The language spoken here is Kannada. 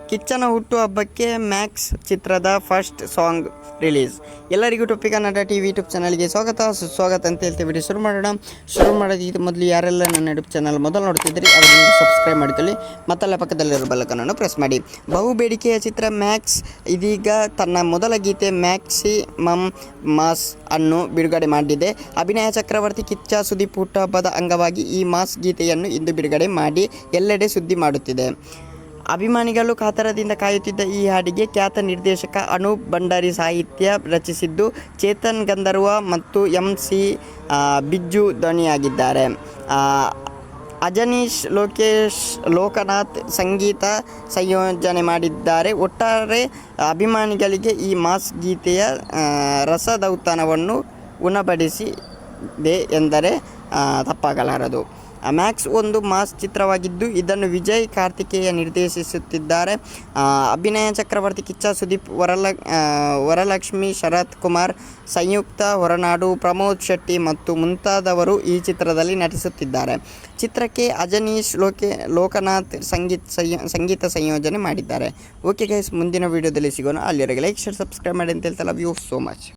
ಕಿಚ್ಚನ ಹುಟ್ಟುಹಬ್ಬಕ್ಕೆ ಮ್ಯಾಕ್ಸ್ ಚಿತ್ರದ ಫಸ್ಟ್ ಸಾಂಗ್ ರಿಲೀಸ್. ಎಲ್ಲರಿಗೂ ಟೊಪ್ಪಿ ಕನ್ನಡ ಟಿವಿ ಯೂಟ್ಯೂಬ್ ಚಾನಲ್ಗೆ ಸುಸ್ವಾಗತ ಅಂತ ಹೇಳ್ತೀವಿ. ಶುರು ಮಾಡೋದು ಮೊದಲು ಯಾರೆಲ್ಲ ನನ್ನ ಯೂಟ್ಯೂಬ್ ಚಾನಲ್ ಮೊದಲು ನೋಡ್ತಿದ್ರಿ ಅವರಿಗೆ ಸಬ್ಸ್ಕ್ರೈಬ್ ಮಾಡಿಕೊಳ್ಳಿ, ಮತ್ತಲ್ಲ ಪಕ್ಕದಲ್ಲಿರೋ ಬೆಲ್ಲಕನ್ನು ಪ್ರೆಸ್ ಮಾಡಿ. ಬಹುಬೇಡಿಕೆಯ ಚಿತ್ರ ಮ್ಯಾಕ್ಸ್ ಇದೀಗ ತನ್ನ ಮೊದಲ ಗೀತೆ ಮ್ಯಾಕ್ಸಿಮಮ್ ಮಾಸ್ ಅನ್ನು ಬಿಡುಗಡೆ ಮಾಡಿದೆ. ಅಭಿನಯ ಚಕ್ರವರ್ತಿ ಕಿಚ್ಚ ಸುದೀಪ್ ಹುಟ್ಟುಹಬ್ಬದ ಅಂಗವಾಗಿ ಈ ಮಾಸ್ ಗೀತೆಯನ್ನು ಇಂದು ಬಿಡುಗಡೆ ಮಾಡಿ ಎಲ್ಲೆಡೆ ಸುದ್ದಿ ಮಾಡುತ್ತಿದೆ. ಅಭಿಮಾನಿಗಳು ಕಾತರದಿಂದ ಕಾಯುತ್ತಿದ್ದ ಈ ಹಾಡಿಗೆ ಖ್ಯಾತ ನಿರ್ದೇಶಕ ಅನೂಪ್ ಭಂಡಾರಿ ಸಾಹಿತ್ಯ ರಚಿಸಿದ್ದು, ಚೇತನ್ ಗಂಧರ್ವ ಮತ್ತು MC ಬಿಜ್ಜು ಧ್ವನಿಯಾಗಿದ್ದಾರೆ. ಅಜನೀಶ್ ಲೋಕನಾಥ್ ಸಂಗೀತ ಸಂಯೋಜನೆ ಮಾಡಿದ್ದಾರೆ. ಒಟ್ಟಾರೆ ಅಭಿಮಾನಿಗಳಿಗೆ ಈ ಮಾಸ್ ಗೀತೆಯ ರಸದೌತಣವನ್ನು ಉಣಬಡಿಸಿದೆ ಎಂದರೆ ತಪ್ಪಾಗಲಾರದು. ಮ್ಯಾಕ್ಸ್ ಒಂದು ಮಾಸ್ ಚಿತ್ರವಾಗಿದ್ದು ಇದನ್ನು ವಿಜಯ್ ಕಾರ್ತಿಕೇಯ ನಿರ್ದೇಶಿಸುತ್ತಿದ್ದಾರೆ. ಅಭಿನಯ ಚಕ್ರವರ್ತಿ ಕಿಚ್ಚ ಸುದೀಪ್, ವರಲಕ್ಷ್ಮಿ ಶರತ್ ಕುಮಾರ್, ಸಂಯುಕ್ತ ಹೊರನಾಡು, ಪ್ರಮೋದ್ ಶೆಟ್ಟಿ ಮತ್ತು ಮುಂತಾದವರು ಈ ಚಿತ್ರದಲ್ಲಿ ನಟಿಸುತ್ತಿದ್ದಾರೆ. ಚಿತ್ರಕ್ಕೆ ಅಜನೀಶ್ ಲೋಕನಾಥ್ ಸಂಗೀತ ಸಂಯೋಜನೆ ಮಾಡಿದ್ದಾರೆ. ಓಕೆ ಗೈಸ್, ಮುಂದಿನ ವಿಡಿಯೋದಲ್ಲಿ ಸಿಗೋಣ. ಅಲ್ಲಿವರೆಗೆ ಲೈಕ್, ಶೇರ್, ಸಬ್ಸ್ಕ್ರೈಬ್ ಮಾಡಿ ಅಂತ ಹೇಳ್ತಾ ಲವ್ ಯು ಸೋ ಮಚ್.